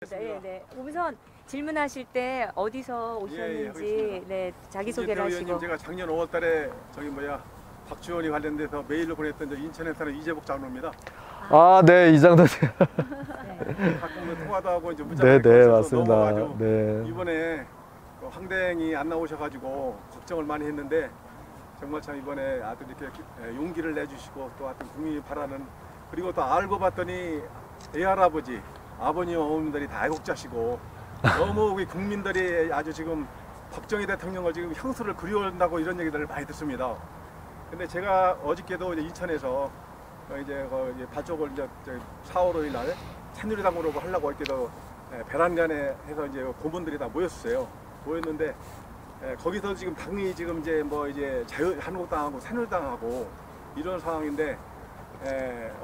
네, 네. 우선 질문하실 때 어디서 오셨는지 네, 자기소개를 하시고. 제가 작년 5월달에 박지원이 관련돼서 메일로 보냈던 인천에 사는 이재복 장로입니다. 아, 네, 이장도. 네. 가끔 통화도 하고 이제 문자도 네, 맞습니다. 네. 이번에 황댕이 안 나오셔가지고 걱정을 많이 했는데 정말 참 이번에 아들 이렇게 용기를 내주시고 또 하여튼 국민이 바라는, 그리고 또 알고 봤더니 애할아버지, 아버님, 어머님들이 다 애국자시고 너무 우리 국민들이 아주 지금 박정희 대통령을 지금 향수를 그리워한다고 이런 얘기들을 많이 듣습니다. 근데 제가 어저께도 이제 인천에서 이제 발족을 이제 4월 5일 날 새누리당으로 하려고 어저께도 베란간에 해서 이제 고문들이 다 모였어요. 모였는데 거기서 지금 당이 지금 이제 한국당하고 새누리당하고 이런 상황인데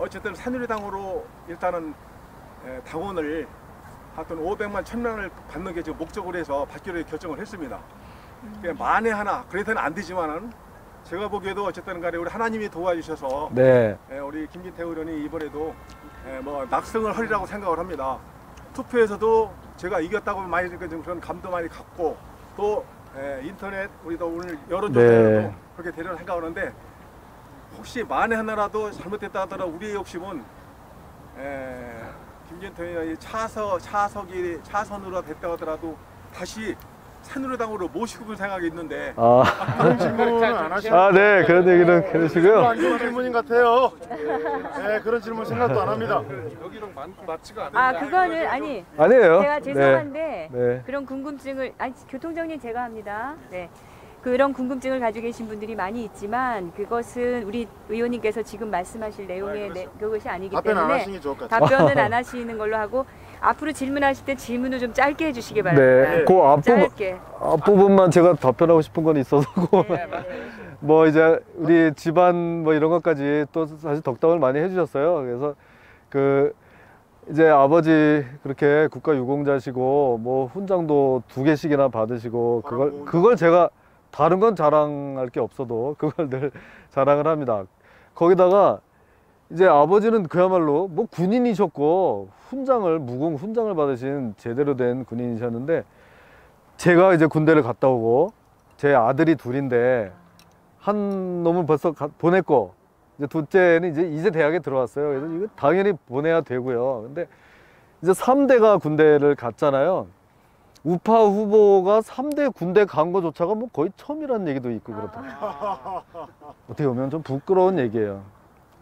어쨌든 새누리당으로 일단은 당원을 하여튼 500만 1000명을 받는 게 지금 목적으로 해서 받기로 결정을 했습니다. 만에 하나 그래서는 안 되지만은 제가 보기에도 어쨌든 간에 우리 하나님이 도와주셔서 네. 우리 김진태 의원이 이번에도 낙승을 하리라고 생각을 합니다. 투표에서도 제가 이겼다고 많이 그런 감도 많이 갖고 또 인터넷 우리도 오늘 여론조사에도 그렇게 되리라고 생각하는데 혹시 만에 하나라도 잘못됐다 하더라도 우리의 욕심은 김진태 의원이 차선으로 됐다 하더라도 다시 새누리당으로 모시고 볼 생각이 있는데 그런 질문은 안 하시고. 아, 네, 그런 얘기는 그러시고요. 안 좋은 질문인 것 같아요. 네, 그런 질문 생각도 안 합니다. 여기랑 맞지가 않아요. 그거는 아니에요. 제가 죄송한데 네. 그런 궁금증을 교통정리 제가 합니다. 네. 그런 궁금증을 가지고 계신 분들이 많이 있지만 그것은 우리 의원님께서 지금 말씀하실 내용의 그것이 아니기 답변 안 때문에 하시는 게 좋을 것 같아요. 답변은 안 하시는 걸로 하고 앞으로 질문하실 때 질문을 좀 짧게 해주시기 바랍니다. 네, 그 짧게. 앞부분만 제가 답변하고 싶은 건 있어서 네. 뭐 이제 우리 집안 이런 것까지 또 사실 덕담을 많이 해주셨어요. 그래서 이제 아버지 그렇게 국가유공자시고 훈장도 2개씩이나 받으시고 그걸 제가 다른 건 자랑할 게 없어도 그걸 늘 자랑을 합니다. 거기다가 이제 아버지는 그야말로 군인이셨고 무공 훈장을 받으신 제대로 된 군인이셨는데 제가 이제 군대를 갔다 오고 제 아들이 둘인데 한 놈은 벌써 보냈고 이제 둘째는 이제 대학에 들어왔어요. 그래서 이거 당연히 보내야 되고요. 근데 이제 3대가 군대를 갔잖아요. 우파 후보가 3대 군대 간 거조차가 거의 처음이라는 얘기도 있고 그렇다. 어떻게 보면 좀 부끄러운 얘기예요.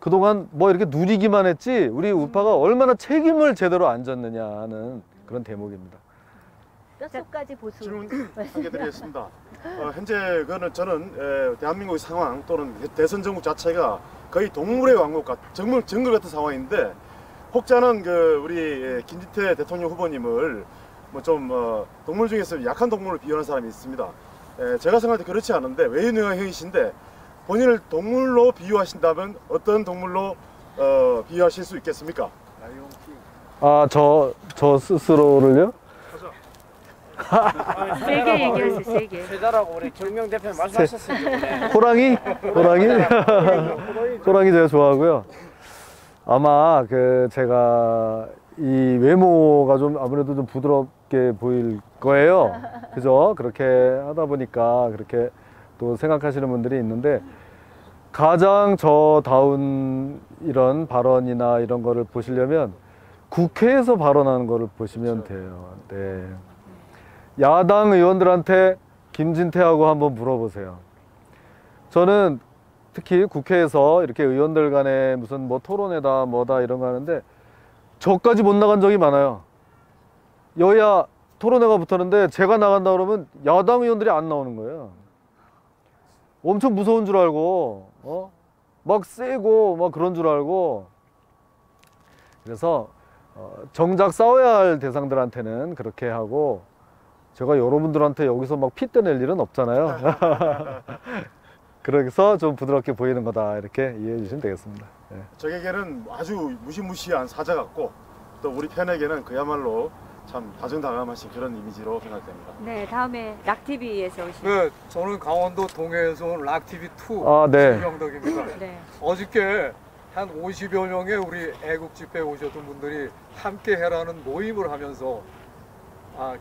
그동안 이렇게 누리기만 했지 우리 우파가 얼마나 책임을 제대로 안 졌느냐 하는 그런 대목입니다. 뼛속까지 보수. 질문 한 개 드리겠습니다. 현재 저는 대한민국의 상황 또는 대선 정국 자체가 거의 동물의 왕국 정글 같은 상황인데 혹자는 우리 김진태 대통령 후보님을 동물 중에서 약한 동물을 비유하는 사람이 있습니다. 제가 생각할 때 그렇지 않은데 외유능형이신데 본인을 동물로 비유하신다면 어떤 동물로 비유하실 수 있겠습니까? 아, 저 스스로를요? 세게 얘기하세요, 세게. 세자라고 우리 정명 대표님 말씀하셨어요. 호랑이? 호랑이 제가 좋아하고요. 아마 제가 이 외모가 좀 아무래도 좀 부드럽게 보일 거예요. 그죠? 그렇게 하다 보니까 그렇게 또 생각하시는 분들이 있는데 가장 저다운 이런 발언이나 이런 거를 보시려면 국회에서 발언하는 거를 보시면 돼요. 네. 야당 의원들한테 김진태하고 한번 물어보세요. 저는 특히 국회에서 이렇게 의원들 간에 무슨 토론회다 이런 거 하는데 저까지 못 나간 적이 많아요. 여야 토론회가 붙었는데 제가 나간다 그러면 야당 의원들이 안 나오는 거예요. 엄청 무서운 줄 알고 막 세고 그런 줄 알고. 그래서 정작 싸워야 할 대상들한테는 그렇게 하고 제가 여러분들한테 여기서 핏대 낼 일은 없잖아요. 그래서 좀 부드럽게 보이는 거다 이렇게 이해해 주시면 되겠습니다. 네. 저에게는 아주 무시무시한 사자 같고 또 우리 팬에게는 그야말로 참 다정다감하신 그런 이미지로 생각됩니다. 네, 다음에 락TV에서 오신. 네, 저는 강원도 동해에서 온 락TV2 네. 김영덕입니다. 네. 어저께 한 50여 명의 우리 애국 집회에 오셨던 분들이 함께 해라는 모임을 하면서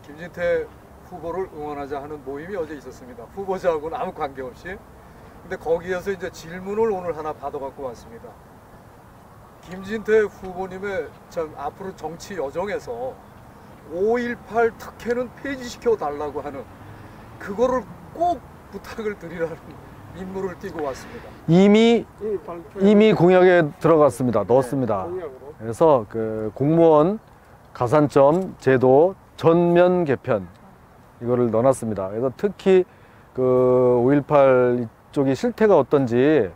김진태 후보를 응원하자 하는 모임이 어제 있었습니다. 후보자하고는 아무 관계없이. 근데 거기에서 이제 질문을 오늘 하나 받아갖고 왔습니다. 김진태 후보님의 참 앞으로 정치 여정에서 5.18 특혜는 폐지시켜 달라고 하는 그거를 꼭 부탁을 드리라는 임무를 띄고 왔습니다. 이미 공약에 들어갔습니다. 넣었습니다. 그래서 그 공무원 가산점 제도 전면 개편 이거를 넣어놨습니다. 그래서 특히 그 5.18 이쪽이 실태가 어떤지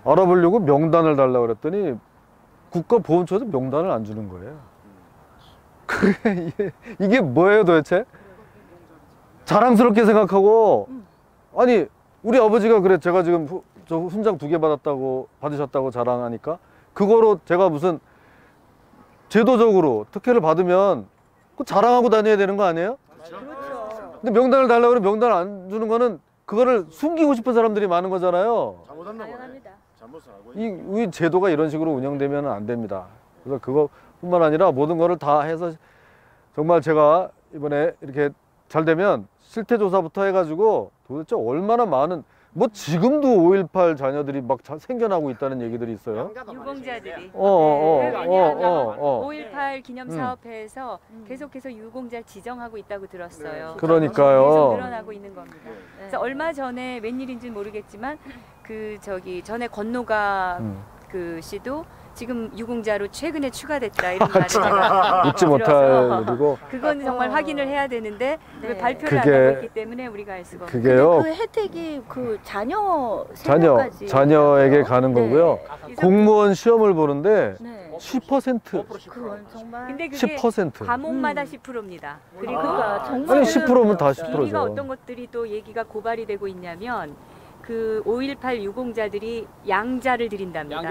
알아보려고 명단을 달라고 그랬더니 국가보훈처에서 명단을 안 주는 거예요. 이게 뭐예요 도대체? 자랑스럽게 생각하고 아니 우리 아버지가 그래 제가 지금 저 훈장 2개 받으셨다고 자랑하니까 그거로 제가 무슨 제도적으로 특혜를 받으면 그 자랑하고 다녀야 되는 거 아니에요? 그렇죠. 근데 명단을 달라고 그러면 명단을 안 주는 거는 그거를 숨기고 싶은 사람들이 많은 거잖아요. 잘못했나 보네. 다양합니다. 잘못을 하고 이 제도가 이런 식으로 운영되면 안 됩니다. 그래서 그것뿐만 아니라 모든 거를 다 해서 정말 제가 이번에 이렇게 잘 되면 실태조사부터 해가지고 도대체 얼마나 많은 뭐 지금도 5.18 자녀들이 막 생겨나고 있다는 얘기들이 있어요. 유공자들이. 왜냐하면 5.18 기념사업회에서 계속해서 유공자 지정하고 있다고 들었어요. 그러니까요. 계속 늘어나고 있는 겁니다. 그래서 얼마 전에 웬일인지는 모르겠지만 그 전에 건노가 그 씨도 지금 유공자로 최근에 추가됐다 이런 말을 제가 잊지 못할 일이고 그건 정말 확인을 해야 되는데 왜 발표를 안 그게- 하고 있기 때문에 우리가 알 수가 없는 그게요. 그 혜택이 그 자녀 3명까지 자녀에게 가는 네. 거고요. 공무원 시험을 보는데 네. 10% 그건 정말 근데 그게 10% 과목마다 10%입니다. 그리고 그러니까 정말 아니 10%면 다 비리가 10%죠. 어떤 것들이 또 얘기가 고발이 되고 있냐면 그 5.18 유공자들이 양자를 드린답니다.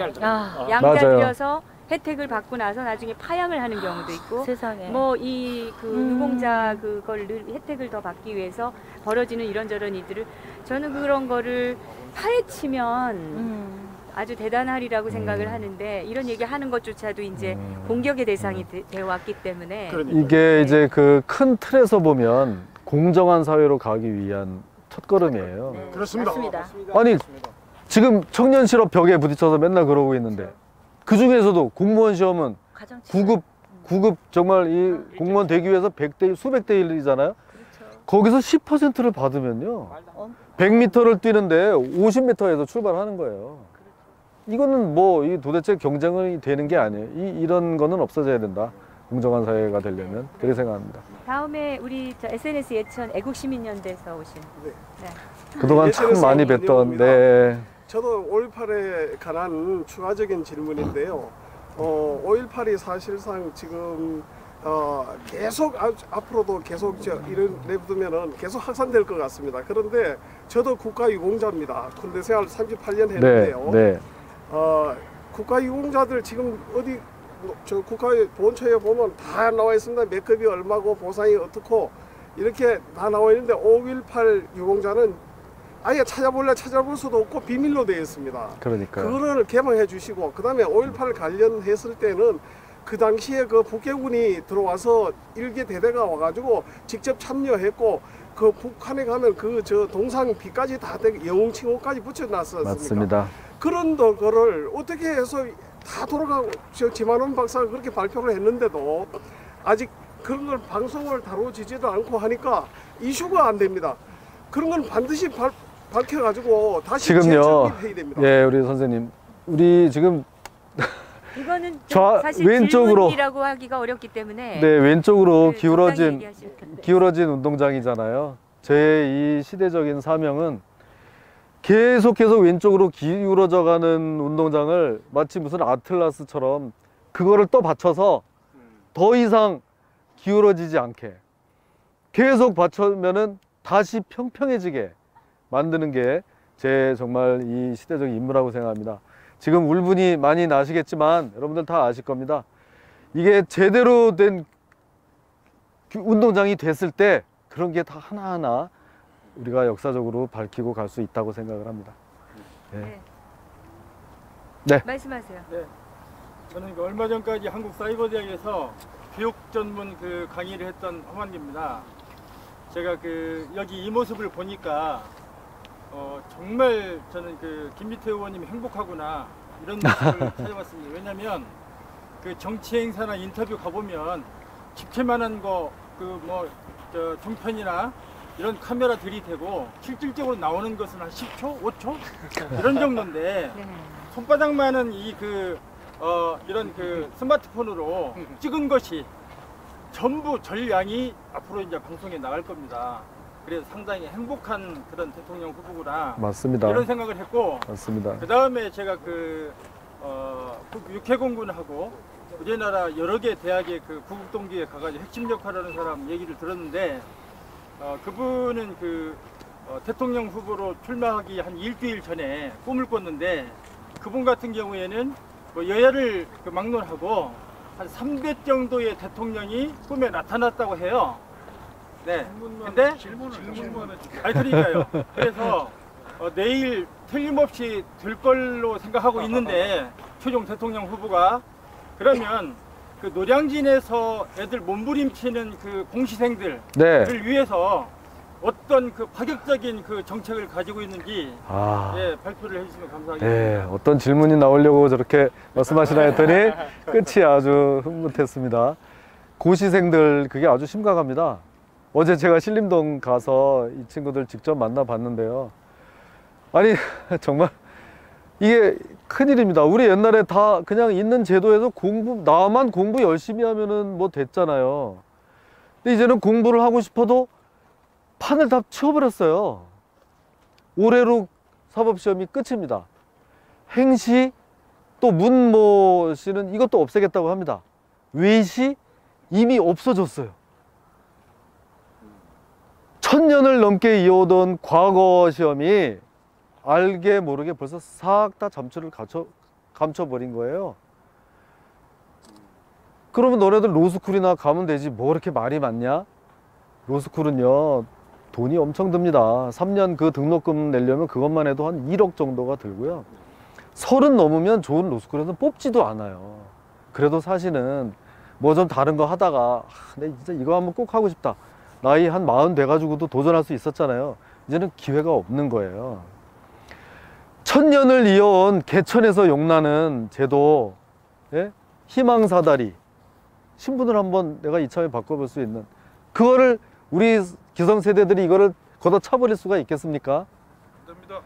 양자 맞아요. 드려서 혜택을 받고 나서 나중에 파양을 하는 경우도 있고 세상에 뭐 이 그 유공자 그걸 혜택을 더 받기 위해서 벌어지는 이런저런 일들을 저는 그런 거를 파헤치면 아주 대단하리라고 생각을 하는데 이런 얘기 하는 것조차도 이제 공격의 대상이 되어 왔기 때문에 이게 이제 그 큰 틀에서 보면 공정한 사회로 가기 위한 첫걸음이에요. 네, 그렇습니다. 맞습니다. 아니 지금 청년 실업 벽에 부딪혀서 맨날 그러고 있는데 그 중에서도 공무원 시험은 가장 9급 정말 이 공무원 되기 위해서 100대 수백 대 1이잖아요. 그렇죠. 거기서 10%를 받으면요. 100m를 뛰는데 50m에서 출발하는 거예요. 이거는 뭐 이 도대체 경쟁이 되는 게 아니에요. 이런 거는 없어져야 된다. 공정한 사회가 되려면 그렇게 생각합니다. 다음에 우리 저 SNS 예천 애국시민연대에서 오신 그동안 참 예천에서 많이 온 뵀던 이용입니다. 네. 저도 5.18에 관한 추가적인 질문인데요. 5.18이 사실상 지금 계속 앞으로도 계속 이런 내두면은 계속 확산될 것 같습니다. 그런데 저도 국가유공자입니다. 군대 생활 38년 네. 했는데요. 네. 국가유공자들 지금 어디 저 국가보훈처에 보면 다 나와 있습니다. 몇 급이 얼마고 보상이 어떻고 이렇게 다 나와 있는데 5.18 유공자는 아예 찾아볼 수도 없고 비밀로 되어 있습니다. 그러니까요. 그거를 개방해 주시고 그 다음에 5.18 관련했을 때는 그 당시에 그 북해군이 들어와서 일개 대대가 와가지고 직접 참여했고 그 북한에 가면 그 저 동상 비까지 다 되게 영웅칭호까지 붙여놨었습니까? 맞습니다. 그런 거를 어떻게 해서 다 돌아가고 저 지만원 박사가 그렇게 발표를 했는데도 아직 그런 걸 방송을 다루지지도 않고 하니까 이슈가 안 됩니다. 그런 건 반드시 밝혀가지고 다시 지금요. 재정립해야 됩니다. 예, 우리 선생님. 우리 지금 이거는 사실 왼쪽으로 질문이라고 하기가 어렵기 때문에 네, 왼쪽으로 그 적당히 기울어진 얘기하시면 돼요. 기울어진 운동장이잖아요. 제 이 시대적인 사명은 계속해서 왼쪽으로 기울어져 가는 운동장을 마치 무슨 아틀라스처럼 그거를 또 받쳐서 더 이상 기울어지지 않게 계속 받쳐면은 다시 평평해지게 만드는 게 제 정말 이 시대적 임무라고 생각합니다. 지금 울분이 많이 나시겠지만 여러분들 다 아실 겁니다. 이게 제대로 된 운동장이 됐을 때 그런 게 다 하나하나 우리가 역사적으로 밝히고 갈 수 있다고 생각을 합니다. 네. 네. 네. 말씀하세요. 네. 저는 그 얼마 전까지 한국사이버대학에서 교육 전문 그 강의를 했던 험한기입니다. 제가 그 여기 이 모습을 보니까 정말 저는 그 김미태 의원님이 행복하구나 이런 모습을 찾아봤습니다. 왜냐하면 그 정치 행사나 인터뷰 가보면 집채만한 거 그 뭐 종편이나 이런 카메라 들이대고 실질적으로 나오는 것은 한 10초, 5초 이런 정도인데 네. 손바닥만한 이 이런 그 스마트폰으로 찍은 것이 전부 전량이 앞으로 이제 방송에 나갈 겁니다. 그래서 상당히 행복한 그런 대통령 후보구나 맞습니다. 이런 생각을 했고, 맞습니다. 그 다음에 제가 육해공군하고 우리나라 여러 개 대학의 그 구국동기에 가가지고 핵심 역할을 하는 사람 얘기를 들었는데, 그분은 대통령 후보로 출마하기 한 일주일 전에 꿈을 꿨는데, 그분 같은 경우에는 뭐 여야를 막론하고 한 3대 정도의 대통령이 꿈에 나타났다고 해요. 네. 근데 아니 그러니까요. 그래서 내일 틀림없이 될 걸로 생각하고 있는데, 최종 대통령 후보가 그러면 그 노량진에서 애들 몸부림치는 그 공시생들을 네. 위해서 어떤 그 파격적인 그 정책을 가지고 있는지 예, 발표를 해주시면 감사하겠습니다. 네, 어떤 질문이 나오려고 저렇게 말씀하시나 했더니 끝이 아주 흐뭇했습니다. 고시생들 그게 아주 심각합니다. 어제 제가 신림동 가서 이 친구들 직접 만나봤는데요. 아니 정말 이게 큰일입니다. 우리 옛날에 다 그냥 있는 제도에서 나만 공부 열심히 하면은 뭐 됐잖아요. 근데 이제는 공부를 하고 싶어도 판을 다 치워버렸어요. 올해로 사법시험이 끝입니다. 행시 또 문모시는 이것도 없애겠다고 합니다. 외시 이미 없어졌어요. 1000년을 넘게 이어오던 과거 시험이 알게 모르게 벌써 싹 다 잠수를 감춰버린 거예요. 그러면 너네들 로스쿨이나 가면 되지 뭐 그렇게 말이 많냐? 로스쿨은요 돈이 엄청 듭니다. 3년 그 등록금 내려면 그것만 해도 한 1억 정도가 들고요. 30 넘으면 좋은 로스쿨에서 뽑지도 않아요. 그래도 사실은 뭐 좀 다른 거 하다가 내가 진짜 이거 한번 꼭 하고 싶다. 나이 한 40 돼가지고도 도전할 수 있었잖아요. 이제는 기회가 없는 거예요. 1000년을 이어온 개천에서 용나는 제도, 예? 희망사다리 신분을 한번 내가 이참에 바꿔볼 수 있는 그거를 우리 기성세대들이 이거를 걷어차버릴 수가 있겠습니까? 안 됩니다.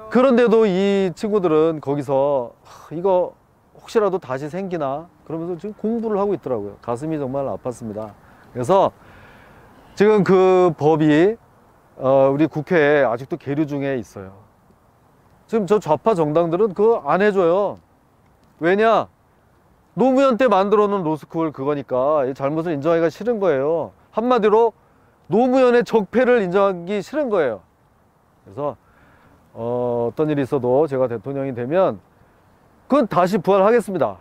그런데도 이 친구들은 거기서 이거 혹시라도 다시 생기나 그러면서 지금 공부를 하고 있더라고요. 가슴이 정말 아팠습니다. 그래서 지금 그 법이 우리 국회에 아직도 계류 중에 있어요. 지금 저 좌파 정당들은 그거 안 해줘요. 왜냐? 노무현 때 만들어 놓은 로스쿨 그거니까 잘못을 인정하기가 싫은 거예요. 한마디로 노무현의 적폐를 인정하기 싫은 거예요. 그래서 어떤 일이 있어도 제가 대통령이 되면 그건 다시 부활하겠습니다.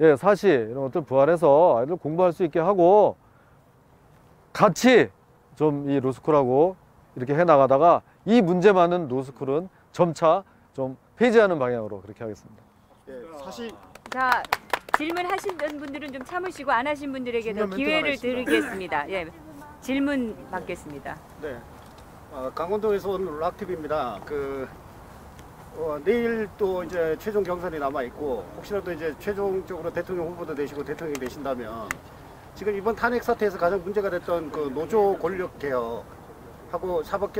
예, 사실 이런 것들 부활해서 아이들 공부할 수 있게 하고 같이 좀 이 로스쿨하고 이렇게 해나가다가 이 문제 많은 로스쿨은 점차 좀 폐지하는 방향으로 그렇게 하겠습니다. 예, 사실 자, 질문하신 분들은 좀 참으시고 안 하신 분들에게도 중요한 기회를 멘트가 하나 드리겠습니다. 예, 질문 받겠습니다. 네. 강원도에서 온 락TV입니다. 내일 또 이제 최종 경선이 남아 있고 혹시라도 이제 최종적으로 대통령 후보도 되시고 대통령이 되신다면 지금 이번 탄핵 사태에서 가장 문제가 됐던 그 노조 권력 개혁하고 사법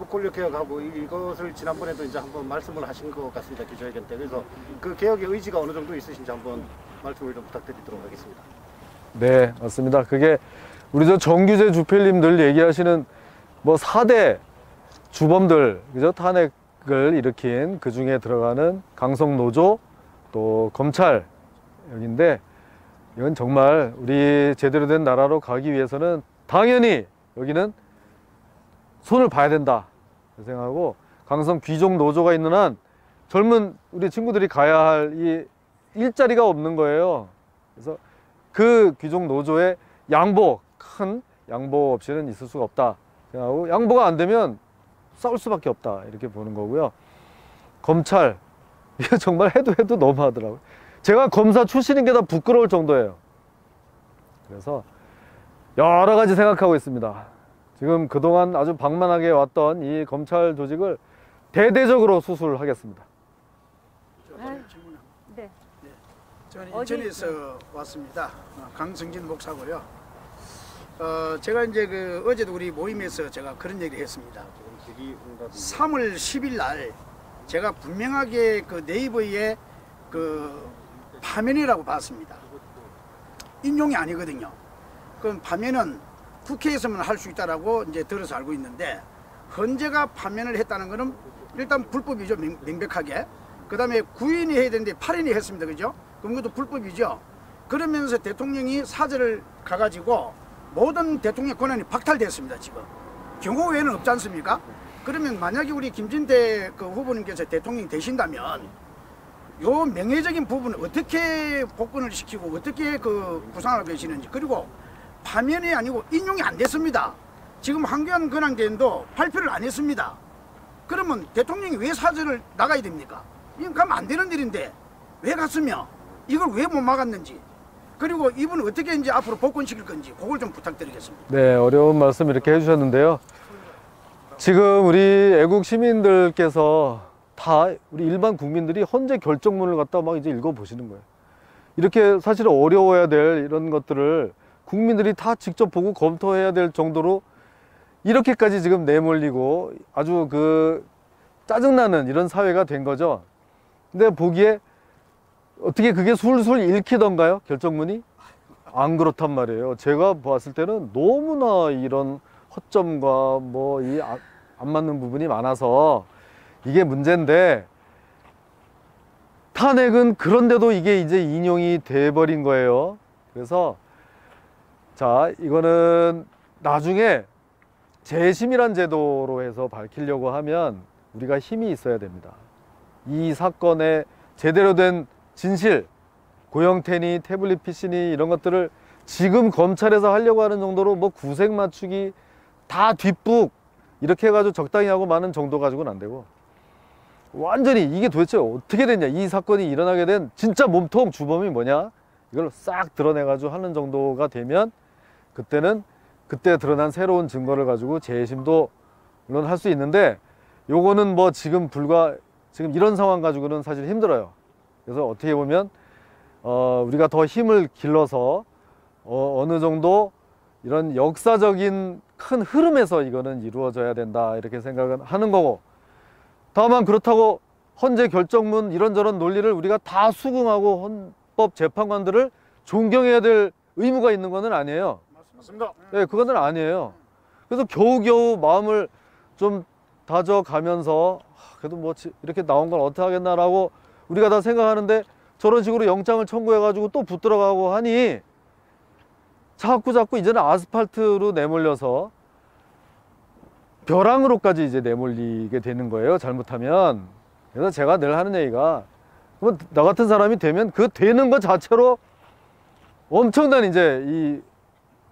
권력 개혁하고 이것을 지난번에도 이제 한번 말씀을 하신 것 같습니다. 기자회견 때. 그래서 그 개혁의 의지가 어느 정도 있으신지 한번 말씀을 좀 부탁드리도록 하겠습니다. 네, 맞습니다. 그게 우리 저 정규재 주필님들 얘기하시는 뭐 4대 주범들, 그죠? 탄핵을 일으킨 그 중에 들어가는 강성노조 또 검찰 여기인데 이건 정말 우리 제대로 된 나라로 가기 위해서는 당연히 여기는 손을 봐야 된다 생각하고 강성 귀족 노조가 있는 한 젊은 우리 친구들이 가야 할 이 일자리가 없는 거예요. 그래서 그 귀족 노조의 양보, 큰 양보 없이는 있을 수가 없다 생각하고 양보가 안 되면 싸울 수밖에 없다 이렇게 보는 거고요. 검찰 이게 정말 해도 너무하더라고요. 제가 검사 출신인 게 다 부끄러울 정도예요. 그래서 여러 가지 생각하고 있습니다. 지금 그동안 아주 방만하게 왔던 이 검찰 조직을 대대적으로 수술하겠습니다. 네. 저는 어디 인천에서 왔습니다. 강성진 목사고요. 제가 이제 어제도 우리 모임에서 제가 그런 얘기를 했습니다. 3월 10일 날 제가 분명하게 그 네이버에 그 파면이라고 봤습니다. 인용이 아니거든요. 그럼 파면은 국회에서만 할 수 있다라고 이제 들어서 알고 있는데, 헌재가 파면을 했다는 거는 일단 불법이죠. 명백하게. 그 다음에 9인이 해야 되는데 8인이 했습니다. 그죠? 그럼 그것도 불법이죠. 그러면서 대통령이 사절을 가가지고 모든 대통령 권한이 박탈됐습니다. 지금 경호 외에는 없지 않습니까? 그러면 만약에 우리 김진태 그 후보님께서 대통령이 되신다면 요 명예적인 부분을 어떻게 복권을 시키고 어떻게 그 구상하고 계시는지, 그리고 파면이 아니고 인용이 안 됐습니다. 지금 황교안 권한대행도 발표를 안 했습니다. 그러면 대통령이 왜 사절을 나가야 됩니까? 이건 가면 안 되는 일인데 왜 갔으며 이걸 왜 못 막았는지, 그리고 이분은 어떻게 이제 앞으로 복권시킬 건지 그걸 좀 부탁드리겠습니다. 네, 어려운 말씀 이렇게 해주셨는데요. 지금 우리 애국 시민들께서 다 우리 일반 국민들이 헌재 결정문을 갖다 막 이제 읽어보시는 거예요. 이렇게 사실 어려워야 될 이런 것들을 국민들이 다 직접 보고 검토해야 될 정도로 이렇게까지 지금 내몰리고 아주 그 짜증나는 이런 사회가 된 거죠. 근데 보기에 어떻게 그게 술술 읽히던가요? 결정문이? 안 그렇단 말이에요. 제가 봤을 때는 너무나 이런 허점과 뭐 이 안 맞는 부분이 많아서 이게 문제인데, 탄핵은 그런데도 이게 이제 인용이 돼버린 거예요. 그래서 자, 이거는 나중에 재심이란 제도로 해서 밝히려고 하면 우리가 힘이 있어야 됩니다. 이 사건의 제대로 된 진실, 고영태니 태블릿 PC니 이런 것들을 지금 검찰에서 하려고 하는 정도로 뭐 구색 맞추기 다 뒷북 이렇게 해가지고 적당히 하고 마는 정도 가지고는 안 되고, 완전히 이게 도대체 어떻게 됐냐, 이 사건이 일어나게 된 진짜 몸통 주범이 뭐냐, 이걸 싹 드러내가지고 하는 정도가 되면 그때는 그때 드러난 새로운 증거를 가지고 재심도 물론 할 수 있는데, 요거는 뭐 지금 이런 상황 가지고는 사실 힘들어요. 그래서 어떻게 보면 우리가 더 힘을 길러서 어느 정도 이런 역사적인 큰 흐름에서 이거는 이루어져야 된다, 이렇게 생각은 하는 거고, 다만 그렇다고 헌재 결정문 이런저런 논리를 우리가 다 수긍하고 헌법재판관들을 존경해야 될 의무가 있는 것은 아니에요. 맞습니다. 네, 그거는 아니에요. 그래서 겨우겨우 마음을 좀 다져가면서 그래도 뭐 이렇게 나온 걸 어떻게 하겠나라고 우리가 다 생각하는데, 저런 식으로 영장을 청구해가지고 또 붙들어가고 하니 자꾸 이제는 아스팔트로 내몰려서 벼랑으로까지 이제 내몰리게 되는 거예요, 잘못하면. 그래서 제가 늘 하는 얘기가, 뭐 나 같은 사람이 되면 그 되는 것 자체로 엄청난 이제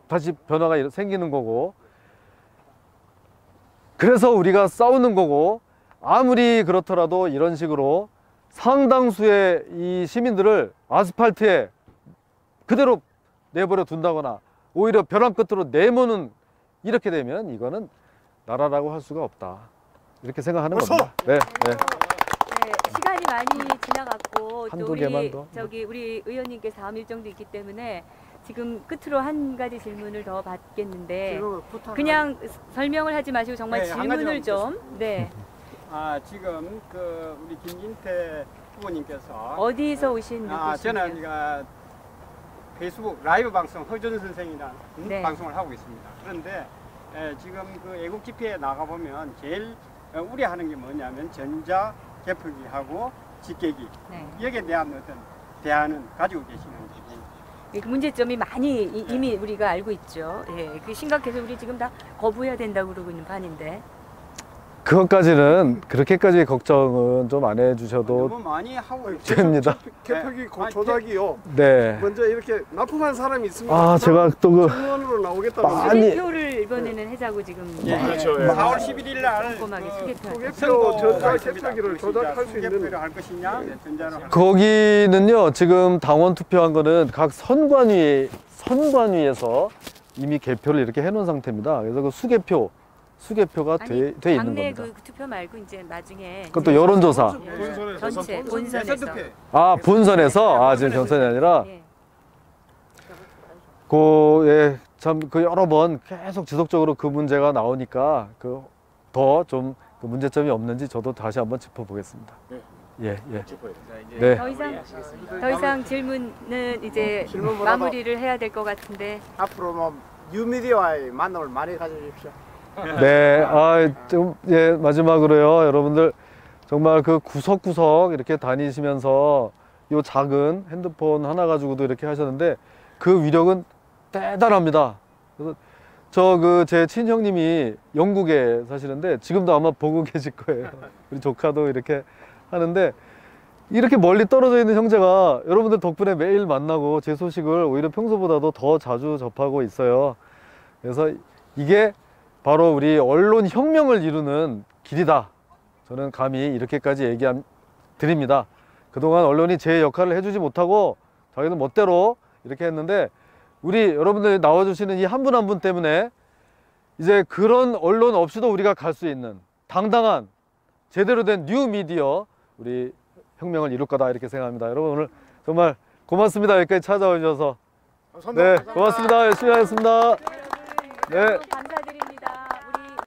다시 변화가 생기는 거고, 그래서 우리가 싸우는 거고, 아무리 그렇더라도 이런 식으로 상당수의 이 시민들을 아스팔트에 그대로 내버려 둔다거나 오히려 벼랑 끝으로 내모는, 이렇게 되면 이거는 나라라고 할 수가 없다, 이렇게 생각하는 겁니다. 네, 네. 네, 시간이 많이 지나갔고 또 한두 개만 더. 우리 의원님께서 다음 일정도 있기 때문에 지금 끝으로 한 가지 질문을 더 받겠는데, 그냥 설명을 하지 마시고 정말 네, 한 가지만 질문을 좀. 네. 지금 우리 김진태 후보님께서 어디서 오신 누구신가요? 저는 페이스북 라이브 방송 허준 선생이라는 네. 방송을 하고 있습니다. 그런데 지금 그 애국 집회에 나가 보면 제일 우려하는 게 뭐냐면 전자 개표기하고 직계기, 네. 여기에 대한 어떤 대안은 가지고 계시는지. 그 문제점이 많이 이미 우리가 알고 있죠. 예, 그 심각해서 우리 지금 다 거부해야 된다고 그러고 있는 판인데. 그것까지는 그렇게까지 걱정은 좀 안 해주셔도 너무 많이 하고 됩니다. 개표기 조작이요. 네. 먼저 이렇게 납품한 사람이 있으면 아, 제가 또 그 증언으로 나오겠다고. 많이 수개표를 이번에는 해자고 지금 그렇죠. 4월 11일 날 꼼꼼하게 수개표. 수개표 전자 개표기를 조작할 수 있는. 수개표를 할 것이냐, 전자로 할 거기는요, 지금 당원 투표한 거는 각 선관위에서 이미 개표를 이렇게 해놓은 상태입니다. 그래서 그 수개표가 돼 있는 당내 겁니다. 그 투표 말고 이제 나중에 그것도 여론조사. 전체 본선에서. 아, 본선에서? 아, 지금 전선이 아니라? 예. 예, 참, 그 여러 번 계속 지속적으로 그 문제가 나오니까 더 좀 그 문제점이 없는지 저도 다시 한번 짚어보겠습니다. 예, 예. 네. 더 이상 질문은 이제 마무리를 해야 될 것 같은데. 앞으로 뭐 뉴미디어와의 만남을 많이 가져주십시오. 네, 예, 마지막으로요, 여러분들 정말 그 구석구석 이렇게 다니시면서 요 작은 핸드폰 하나 가지고도 이렇게 하셨는데 그 위력은 대단합니다. 그래서 제 친형님이 영국에 사시는데 지금도 아마 보고 계실 거예요. 우리 조카도 이렇게 하는데 이렇게 멀리 떨어져 있는 형제가 여러분들 덕분에 매일 만나고 제 소식을 오히려 평소보다도 더 자주 접하고 있어요. 그래서 이게 바로 우리 언론 혁명을 이루는 길이다. 저는 감히 이렇게까지 드립니다. 그동안 언론이 제 역할을 해주지 못하고 자기는 멋대로 이렇게 했는데 우리 여러분들 나와주시는 이 한 분 한 분 때문에 이제 그런 언론 없이도 우리가 갈 수 있는 당당한 제대로 된 뉴미디어 우리 혁명을 이룰 거다 이렇게 생각합니다. 여러분 오늘 정말 고맙습니다. 여기까지 찾아오셔서. 네, 고맙습니다. 열심히 하겠습니다. 네.